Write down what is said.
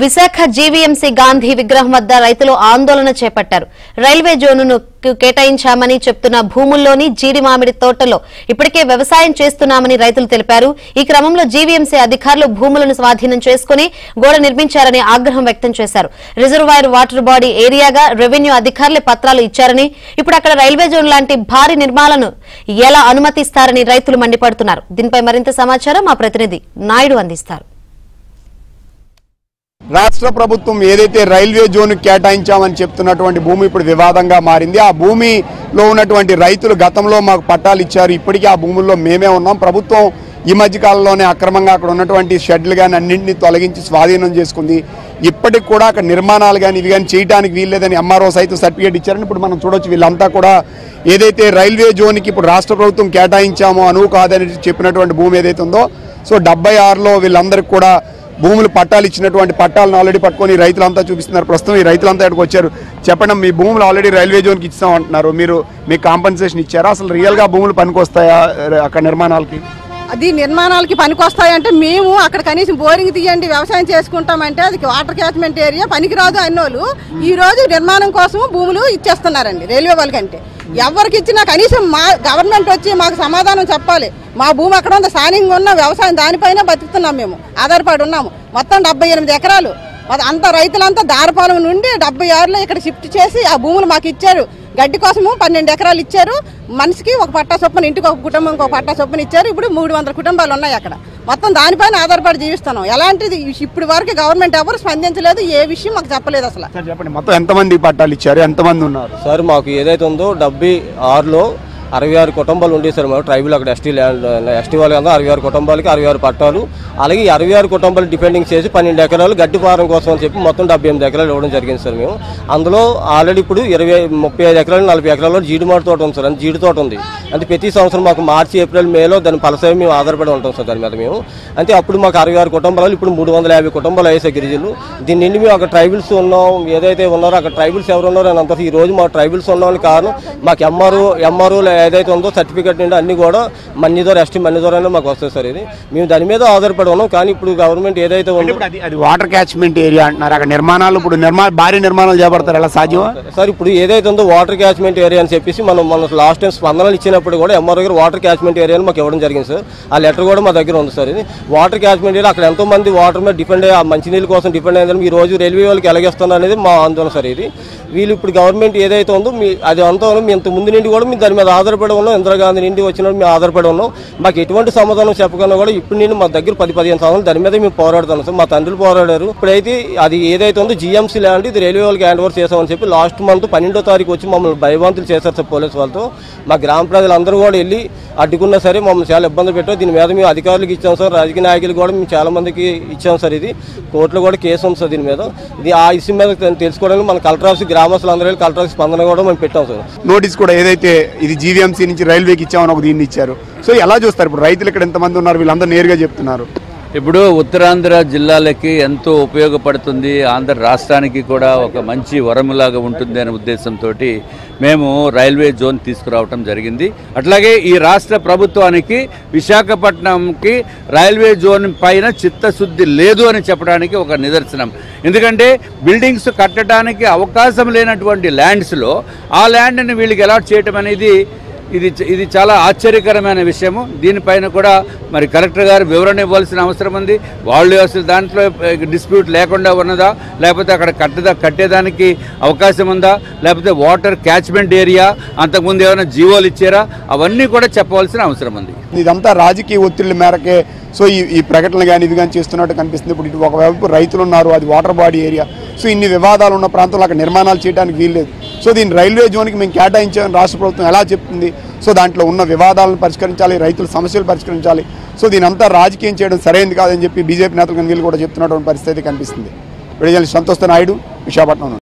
Visakha GVMC Gandhi విగ్రహం వద్ద రైతులు ఆందోళన చేపట్టారు. రైల్వే జోన్ను కేటాయించామని చెప్తున్న భూముల్లోని జీడి మామిడి తోటల్లో ఇప్పటికే వ్యవసాయం చేస్తున్నామని రైతులు తెలిపారు. ఈ క్రమంలో జీవీఎంసీ అధికారులు భూములను స్వాధీనం చేసుకుని గోడ నిర్మించారని ఆగ్రహం వ్యక్తం చేశారు. రిజర్వాయర్ వాటర్ బాడీ ఏరియాగా రెవెన్యూ అధికారులే పత్రాలు ఇచ్చారని, ఇప్పుడు అక్కడ రైల్వే జోన్ లాంటి భారీ నిర్మాణాలను ఎలా అనుమతిస్తారని రైతులు మండిపడుతున్నారు. దీనిపై మరింత సమాచారం మా ప్రతినిధి నాయుడు అందిస్తారు. రాష్ట్ర ప్రభుత్వం ఏదైతే రైల్వే జోన్ కేటాయించామని చెప్తున్నటువంటి భూమి ఇప్పుడు వివాదంగా మారింది. ఆ భూమిలో ఉన్నటువంటి రైతులు గతంలో మాకు పట్టాలు ఇచ్చారు, ఇప్పటికీ ఆ భూముల్లో మేమే ఉన్నాం. ప్రభుత్వం ఈ మధ్య కాలంలోనే అక్రమంగా అక్కడ ఉన్నటువంటి షెడ్లు కానీ అన్నింటినీ తొలగించి స్వాధీనం చేసుకుంది. ఇప్పటికి కూడా అక్కడ నిర్మాణాలు కానీ ఇవి కానీ చేయడానికి వీల్లేదని ఎంఆర్ఓ సైతం సర్టిఫికేట్ ఇచ్చారని ఇప్పుడు మనం చూడొచ్చు. వీళ్ళంతా కూడా ఏదైతే రైల్వే జోన్కి ఇప్పుడు రాష్ట్ర ప్రభుత్వం కేటాయించామో అనువు కాదని చెప్పినటువంటి భూమి ఏదైతే ఉందో, సో 76లో వీళ్ళందరికీ కూడా భూములు పట్టాలు ఇచ్చినటువంటి పట్టాలను ఆల్రెడీ పట్టుకొని రైతులంతా చూపిస్తున్నారు. ప్రస్తుతం ఈ రైతులంతా ఇక్కడికి వచ్చారు. చెప్పండి, మీ భూములు ఆల్రెడీ రైల్వే జోన్కి ఇస్తాం అంటున్నారు, మీకు కాంపెన్సేషన్ ఇచ్చారా? అసలు రియల్గా భూములు పనికొస్తాయా అక్కడ నిర్మాణాలకి? అది నిర్మాణాలకి పనికొస్తాయంటే మేము అక్కడ కనీసం బోరింగ్ తీయండి వ్యవసాయం చేసుకుంటామంటే అది వాటర్ క్యాచ్మెంట్ ఏరియా పనికిరాదు అన్నోళ్ళు ఈ రోజు నిర్మాణం కోసం భూములు ఇచ్చేస్తున్నారండి రైల్వే వాళ్ళకంటే. ఎవరికి ఇచ్చినా కనీసం మా గవర్నమెంట్ వచ్చి మాకు సమాధానం చెప్పాలి. మా భూమి అక్కడ ఉంది, స్థానికంగా ఉన్న వ్యవసాయం దానిపైన బతుకుతున్నాం, మేము ఆధారపడి ఉన్నాము. మొత్తం 78 ఎకరాలు అంతా రైతులంతా దారపాలెం నుండి 76లో ఇక్కడ షిఫ్ట్ చేసి ఆ భూములు మాకు ఇచ్చారు. గడ్డి కోసము 12 ఎకరాలు ఇచ్చారు. మనిషికి ఒక పట్టా చొప్పున, ఇంటికి ఒక కుటుంబంకి ఒక పట్టా చొప్పున ఇచ్చారు. ఇప్పుడు 300 కుటుంబాలు ఉన్నాయి అక్కడ. మొత్తం దానిపైన ఆధారపడి జీవిస్తున్నాం. ఎలాంటిది ఇప్పుడు వరకు గవర్నమెంట్ ఎవరు స్పందించలేదు, ఏ విషయం మాకు చెప్పలేదు అసలు. చెప్పండి, మొత్తం ఎంతమంది పట్టాలు ఇచ్చారు, ఎంతమంది ఉన్నారు సార్? మాకు ఏదైతే ఉందో 76లో 66 కుటుంబాలు ఉండే సార్. మాకు ట్రైబల్ అక్కడ ఎస్టీ వాళ్ళకి 66 కుటుంబాలకి 66 పట్టాలు, అలాగే 66 కుటుంబాలు డిపెండింగ్ చేసి 12 ఎకరాలు గడ్డి ఫారం కోసం అని చెప్పి మొత్తం 78 ఎకరాలు ఇవ్వడం జరిగింది సార్. మేము అందులో ఆల్రెడీ ఇప్పుడు 35 ఎకరాలు 40 ఎకరాల్లో జీడి మామిడి తోట ఉంది సార్. అంటే జీడి తోట ఉంది. అంటే ప్రతి సంవత్సరం మాకు మార్చి ఏప్రిల్ మేలో దాని ఫలసాయం మేము ఆధారపడి ఉంటాం సార్ దాని మీద మేము. అంటే అప్పుడు మాకు 66 కుటుంబాలు, ఇప్పుడు 350 కుటుంబాలు అయ్యాయి సార్ గిరిజనులు. దీని నుండి మేము అక్కడ ట్రైబల్స్ ఉన్నాం, ఏదైతే ఉన్నారో అక్కడ ట్రైబల్స్ ఎవరు ఉన్నారో అని అంత ఈ రోజు మా ట్రైబల్స్ ఉన్నామని కారణం మాకు ఎంఆర్ఓ ఏదైతే ఉందో సర్టిఫికేట్ నుండి అన్ని కూడా మన్ని ద్వారా ఎస్టీ మన్ని ద్వారా మాకు వస్తుంది సార్. ఇది మేము దాని మీద ఆధారపడి ఉన్నాం. కానీ ఇప్పుడు గవర్నమెంట్ ఏదైతే ఉందో అది వాటర్ క్యాచ్మెంట్ ఏరియా అంటున్నారు. అక్కడ నిర్మాణాలు ఇప్పుడు భారీ నిర్మాణాలు చేపడతారు, ఎలా సాధ్యం సార్? ఇప్పుడు ఏదైతే ఉందో వాటర్ క్యాచ్మెంట్ ఏరియా అని చెప్పేసి మన లాస్ట్ టైం స్పందనలు ఇచ్చినప్పుడు కూడా ఎంఆర్ఓ గారు వాటర్ క్యాచ్మెంట్ ఏరియాని మాకు ఇవ్వడం జరిగింది సార్. ఆ లెటర్ కూడా మా దగ్గర ఉంది సార్. ఇది వాటర్ క్యాచ్మెంట్ ఏరియా, అక్కడ ఎంతో మంది వాటర్ మీద డిపెండ్ అయ్యి ఆ మంచినీళ్ళ కోసం డిపెండ్ అయ్యిందని ఈ రోజు రైల్వే వాళ్ళకి ఎలాగేస్తున్నారు అనేది మా ఆందోళన సార్. ఇది వీళ్ళు ఇప్పుడు గవర్నమెంట్ ఏదైతే ఉందో అది అంతా మీ ఇంత ముందు నుండి కూడా మేము దాని మీద ఆధారపడి ఉన్నాం. ఇందిరాగాంధీ నుండి వచ్చినప్పుడు మేము ఆధారపడి ఉన్నాం. మాకు ఎటువంటి సమాధానం చెప్పకుండా కూడా ఇప్పుడు నేను మా దగ్గర 10-15 సంవత్సరాలు దాని మీద మేము పోరాడుతున్నాం సార్. మా తండ్రులు పోరాడారు. ఇప్పుడైతే అది ఏదైతే ఉందో జీఎంసీ ల్యాండ్ ఇది రైల్వే వాళ్ళకి హ్యాండ్ ఓవర్ చేసామని చెప్పి లాస్ట్ మంత్ 12వ తారీఖు వచ్చి మమ్మల్ని భయభ్రాంతులు చేశారు సార్ పోలీసు వాళ్ళతో. మా గ్రామ ప్రజలందరూ కూడా వెళ్ళి అడ్డుకున్నా సరే మమ్మల్ని చాలా ఇబ్బందులు పెట్టారు. దీని మీద మేము అధికారులకు ఇచ్చాం సార్, రాజకీయ నాయకులు కూడా మేము చాలా మందికి ఇచ్చాం సార్. ఇది కోర్టులో కూడా కేసు ఉంది సార్ దీని మీద. ఇది ఆ ఇష్యూ మీద తెలుసుకోవడానికి మన కలెక్టర్ ఆఫీస్ గ్రామస్తులు అందరూ కలెక్టర్ ఆఫీస్ స్పందన కూడా మేము పెట్టాం సార్. నోటీస్ కూడా ఏదైతే ఇది జీవీఎంసీ నుంచి రైల్వేకి ఇచ్చామని ఒక దీన్ని ఇచ్చారు. సో ఎలా చూస్తారు ఇప్పుడు రైతులు ఇక్కడ ఎంతమంది ఉన్నారు, వీళ్ళందరూ నేరుగా చెప్తున్నారు. ఇప్పుడు ఉత్తరాంధ్ర జిల్లాలకి ఎంతో ఉపయోగపడుతుంది, ఆంధ్ర రాష్ట్రానికి కూడా ఒక మంచి వరములాగా ఉంటుంది అనే ఉద్దేశంతో మేము రైల్వే జోన్ తీసుకురావటం జరిగింది. అట్లాగే ఈ రాష్ట్ర ప్రభుత్వానికి విశాఖపట్నంకి రైల్వే జోన్ పైన చిత్తశుద్ధి లేదు అని చెప్పడానికి ఒక నిదర్శనం. ఎందుకంటే బిల్డింగ్స్ కట్టడానికి అవకాశం లేనటువంటి ల్యాండ్స్లో ఆ ల్యాండ్ని వీళ్ళకి అలాట్ చేయటం అనేది ఇది చాలా ఆశ్చర్యకరమైన విషయము. దీనిపైన కూడా మరి కలెక్టర్ గారు వివరణ ఇవ్వాల్సిన అవసరం ఉంది. వాళ్ళు అసలు దాంట్లో డిస్ప్యూట్ లేకుండా ఉన్నదా, లేకపోతే అక్కడ కట్టేదానికి అవకాశం ఉందా, లేకపోతే వాటర్ క్యాచ్మెంట్ ఏరియా అంతకుముందు ఏమైనా జీవోలు ఇచ్చారా, అవన్నీ కూడా చెప్పవలసిన అవసరం ఉంది. ఇదంతా రాజకీయ ఒత్తిళ్ల మేరకే సో ఈ ప్రకటనలు కానీ ఇవి కానీ చేస్తున్నట్టు కనిపిస్తుంది. ఇప్పుడు ఇటు ఒకవైపు రైతులు ఉన్నారు, అది వాటర్ బాడీ ఏరియా. సో ఇన్ని వివాదాలు ఉన్న ప్రాంతంలో అక్కడ నిర్మాణాలు చేయడానికి వీల్లేదు. సో దీన్ని రైల్వే జోన్కి మేము కేటాయించామని రాష్ట్ర ప్రభుత్వం ఎలా చెప్తుంది? సో దాంట్లో ఉన్న వివాదాలను పరిష్కరించాలి, రైతుల సమస్యలు పరిష్కరించాలి. సో దీని అంతా రాజకీయం చేయడం సరైనది కాదని చెప్పి బీజేపీ నేతలు వీళ్ళు కూడా చెప్తున్నటువంటి పరిస్థితి కనిపిస్తుంది. విడుదల సంతోష్ నాయుడు, విశాఖపట్నం.